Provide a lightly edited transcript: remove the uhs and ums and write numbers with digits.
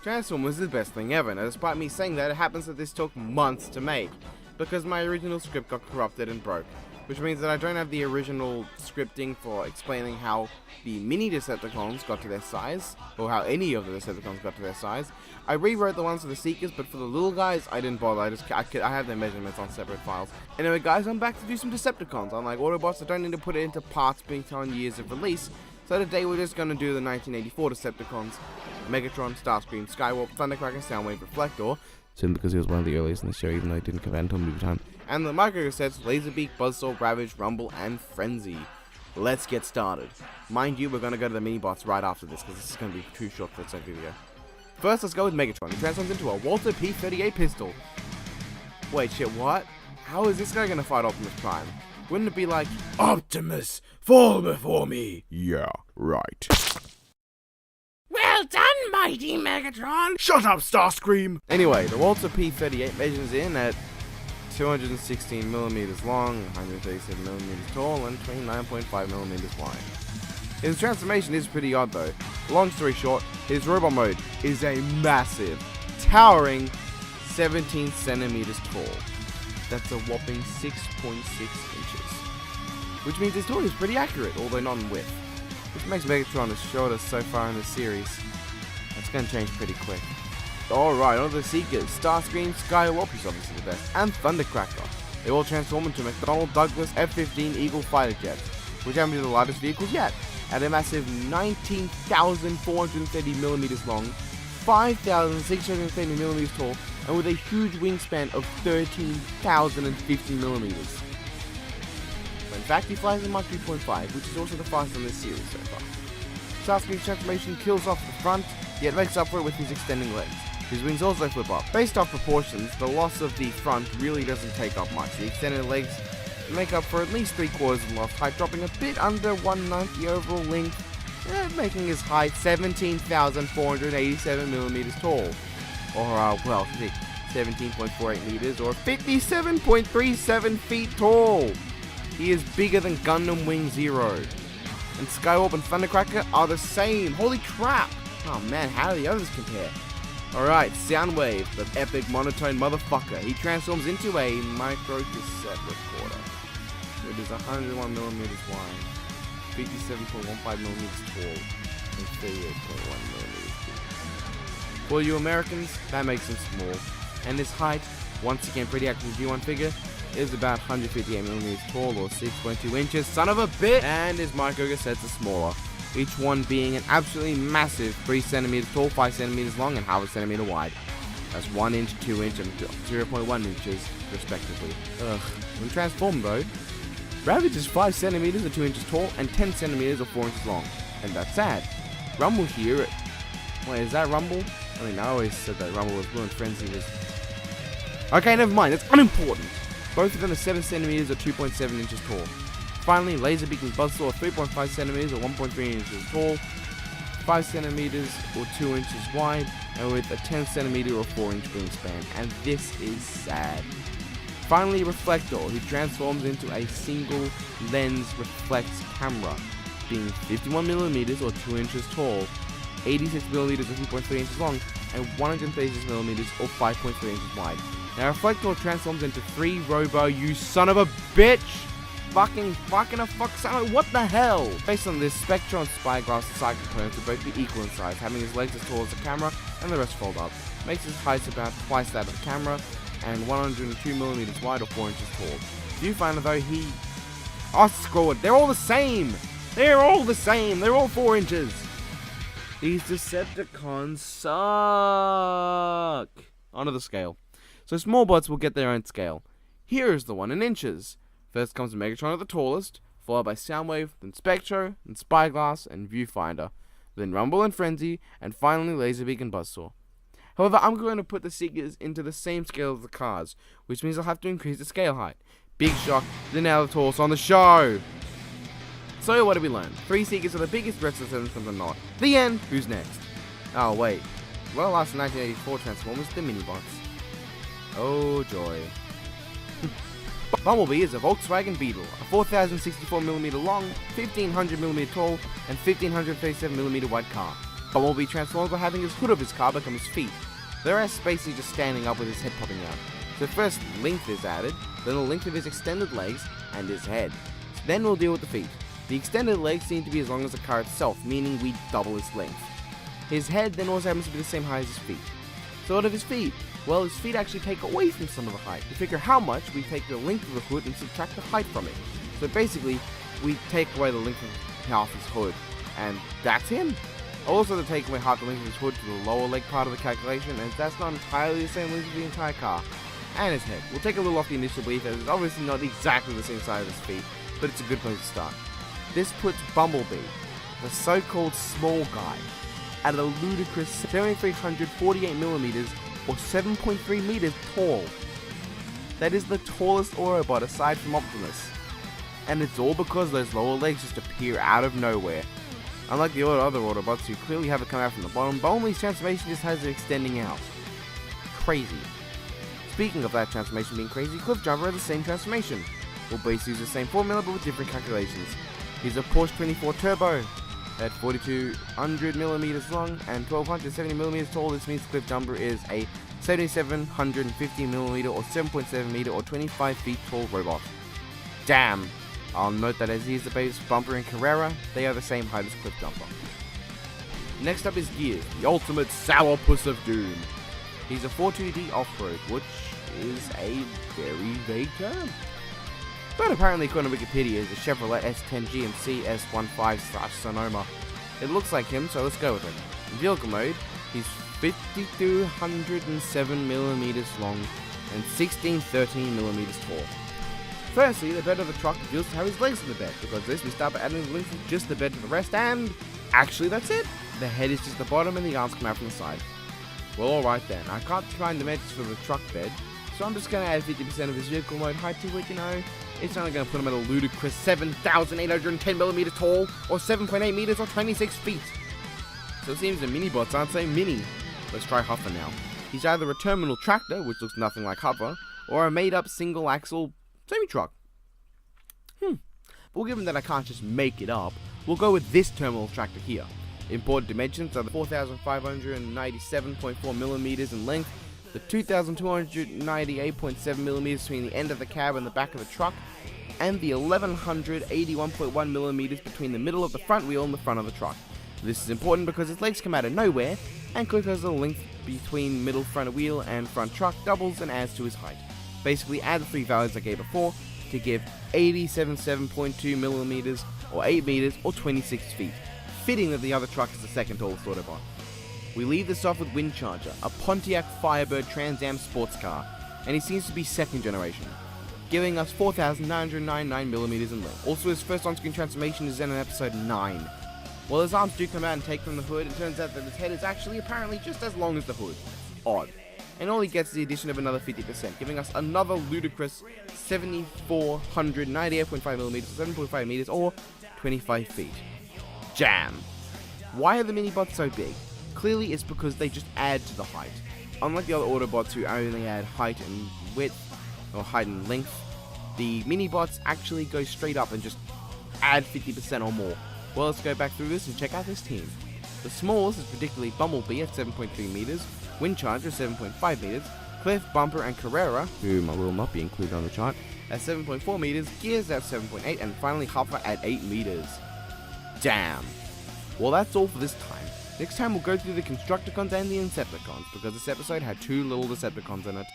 Transformers is the best thing ever, and despite me saying that, it happens that this took months to make, because my original script got corrupted and broke, which means that I don't have the original scripting for explaining how the mini Decepticons got to their size, or how any of the Decepticons got to their size. I rewrote the ones for the Seekers, but for the little guys, I didn't bother. I have their measurements on separate files. Anyway guys, I'm back to do some Decepticons. Unlike Autobots, I don't need to put it into parts being on years of release, so today we're just going to do the 1984 Decepticons. Megatron, Starscream, Skywarp, Thundercracker, Soundwave, Reflector, soon because he was one of the earliest in the show even though he didn't come out until movie time, and the micro sets Laserbeak, Buzzsaw, Ravage, Rumble, and Frenzy. Let's get started. Mind you, we're going to go to the mini-bots right after this because this is going to be too short for its own video. First, let's go with Megatron. He transforms into a Walther P-38 pistol. Wait, shit, what? How is this guy going to fight Optimus Prime? Wouldn't it be like, Optimus, fall before me? Yeah, right. Well done, mighty Megatron! Shut up, Starscream! Anyway, the Walther P-38 measures in at 216 millimeters long, 137 millimeters tall, and 29.5 millimeters wide. His transformation is pretty odd though. Long story short, his robot mode is a massive, towering 17 centimeters tall. That's a whopping 6.6 inches. Which means his tall is pretty accurate, although not in width. Which makes Megatron the shortest so far in the series. That's gonna change pretty quick. Alright, on to the Seekers. Starscream, Skywarp, who's obviously the best, and Thundercracker. They all transform into McDonnell Douglas F-15 Eagle fighter jets, which happen to be the lightest vehicles yet, at a massive 19,430 millimeters long, 5,630 millimeters tall, and with a huge wingspan of 13,050 millimeters. In fact, he flies in Mach 2.5, which is also the fastest in this series so far. Starscream's transformation kills off the front, yet makes up for it with his extending legs. His wings also flip up. Based off proportions, the loss of the front really doesn't take up much. The extended legs make up for at least 3/4 of the lost height, dropping a bit under 1/9 the overall length, making his height 17,487 millimeters tall. Or, 17.48 meters, or 57.37 feet tall. He is bigger than Gundam Wing Zero. And Skywarp and Thundercracker are the same. Holy crap! Oh man, how do the others compare? Alright, Soundwave, the epic monotone motherfucker. He transforms into a micro cassette recorder. It is 101 millimeters wide, 57.15 millimeters tall, and 38.1 millimeters deep. For you Americans, that makes him small. And his height, once again pretty accurate G1 figure, is about 158 millimeters tall or 6.2 inches, son of a bitch! And his micro cassettes are smaller, each one being an absolutely massive 3 centimeters tall, 5 centimeters long, and half a centimeter wide. That's 1 inch, 2 inch, and 0.1 inches, respectively. Ugh. When transformed though, Ravage is 5 centimeters or 2 inches tall, and 10 centimeters or 4 inches long. And that's sad. Rumble here, wait, is that Rumble? I mean, I always said that Rumble was blue and Frenzy was... Okay, never mind, that's unimportant. Both of them are 7 centimeters or 2.7 inches tall. Finally, Laserbeak and Buzzsaw are 3.5 centimeters or 1.3 inches tall, 5 centimeters or 2 inches wide, and with a 10 centimeter or 4 inch wingspan. And this is sad. Finally, Reflector, who transforms into a single lens reflex camera, being 51 millimeters or 2 inches tall, 86 millimeters or 2.3 inches long, and 136 millimeters or 5.3 inches wide. Now, Reflector transforms into 3 Robo, you son of a bitch! Fucking what the hell? Based on this, Spectre and Spyglass side components will both be equal in size, having his legs as tall as the camera and the rest fold up. Makes his height about twice that of the camera, and 102 millimeters wide or 4 inches tall. Viewfinder though, screw it, they're all the same! They're all the same, they're all 4 inches! These Decepticons suck! Onto the scale. So small bots will get their own scale. Here is the one in inches. First comes Megatron at the tallest, followed by Soundwave, then Spectro, then Spyglass, and Viewfinder, then Rumble and Frenzy, and finally Laserbeak and Buzzsaw. However, I'm going to put the Seekers into the same scale as the cars, which means I'll have to increase the scale height. Big shock, they're now the tallest on the show! So what did we learn? 3 Seekers are the biggest threats to Decepticons are not. The end! Who's next? Oh wait. Well, last 1984 Transformers, the Minibots. Oh joy. Bumblebee is a Volkswagen Beetle, a 4,064mm long, 1,500mm tall, and 1,537mm wide car. Bumblebee transforms by having his hood of his car become his feet. The rest basically just standing up with his head popping out. So first length is added, then the length of his extended legs and his head. Then we'll deal with the feet. The extended legs seem to be as long as the car itself, meaning we double its length. His head then also happens to be the same height as his feet. So what of his feet? Well, his feet actually take away from some of the height. To figure how much, we take the length of the hood and subtract the height from it. So basically, we take away the length of half his hood, and that's him. Also, to take away half the length of his hood to the lower leg part of the calculation, and that's not entirely the same length as the entire car. And his head. We'll take a little off the initial belief as it's obviously not exactly the same size as his feet, but it's a good place to start. This puts Bumblebee, the so-called small guy, at a ludicrous 7,348mm or 7.3 meters tall. That is the tallest Autobot aside from Optimus. And it's all because those lower legs just appear out of nowhere. Unlike the other Autobots who clearly have it come out from the bottom, Bumblebee's transformation just has it extending out. Crazy. Speaking of that transformation being crazy, Cliffjumper has the same transformation. We'll basically use the same formula but with different calculations. He's a Porsche 24 Turbo at 4,200mm long and 1,270mm tall. This means Cliffjumper is a 7,750mm or 7.7 meter or 25 feet tall robot. Damn! I'll note that as he is the base Bumper and Carrera, they are the same height as Cliffjumper. Next up is Gears, the ultimate sourpuss of doom. He's a 4.2D off-road, which is a very vague term. But apparently according to Wikipedia is a Chevrolet S10 GMC S15/Sonoma. It looks like him, so let's go with it. In vehicle mode, he's 5,207mm long and 1613mm tall. Firstly, the bed of the truck reveals to have his legs in the bed. Because of this, we start by adding the length of just the bed to the rest, and actually that's it. The head is just the bottom and the arms come out from the side. Well, alright then, I can't find dimensions for the truck bed, so I'm just going to add 50% of his vehicle mode height to it, It's only going to put him at a ludicrous 7,810mm tall, or 7.8 meters or 26 feet. So it seems the mini-bots aren't so mini. Let's try Huffer now. He's either a terminal tractor, which looks nothing like Huffer, or a made-up single-axle semi-truck. But given that I can't just make it up, we'll go with this terminal tractor here. Imported dimensions are the 4,597.4mm in length, the 2,298.7mm between the end of the cab and the back of the truck, and the 1,181.1mm between the middle of the front wheel and the front of the truck. This is important because its legs come out of nowhere, and because the length between middle front wheel and front truck doubles and adds to his height. Basically add the three values I gave before to give 87.2mm or 8 meters or 26 feet. Fitting that the other truck is the second tallest Autobot. We leave this off with Windcharger, a Pontiac Firebird Trans Am sports car, and he seems to be second generation, giving us 4,999mm in length. Also, his first on-screen transformation is in episode 9. While his arms do come out and take from the hood, it turns out that his head is actually apparently just as long as the hood. Odd. And all he gets is the addition of another 50%, giving us another ludicrous 7,498.5mm, 7.5 meters, or 25 feet. Jam! Why are the mini-bots so big? Clearly it's because they just add to the height. Unlike the other Autobots who only add height and width, or height and length, the mini-bots actually go straight up and just add 50% or more. Well, let's go back through this and check out this team. The smallest is particularly Bumblebee at 7.3 meters, Windcharger 7.5 meters, Cliff, Bumper, and Carrera, whom I will not be included on the chart, at 7.4 meters, Gears at 7.8, and finally Huffer at 8 meters. Damn. Well, that's all for this time. Next time we'll go through the Constructicons and the Insepticons, because this episode had 2 little Decepticons in it.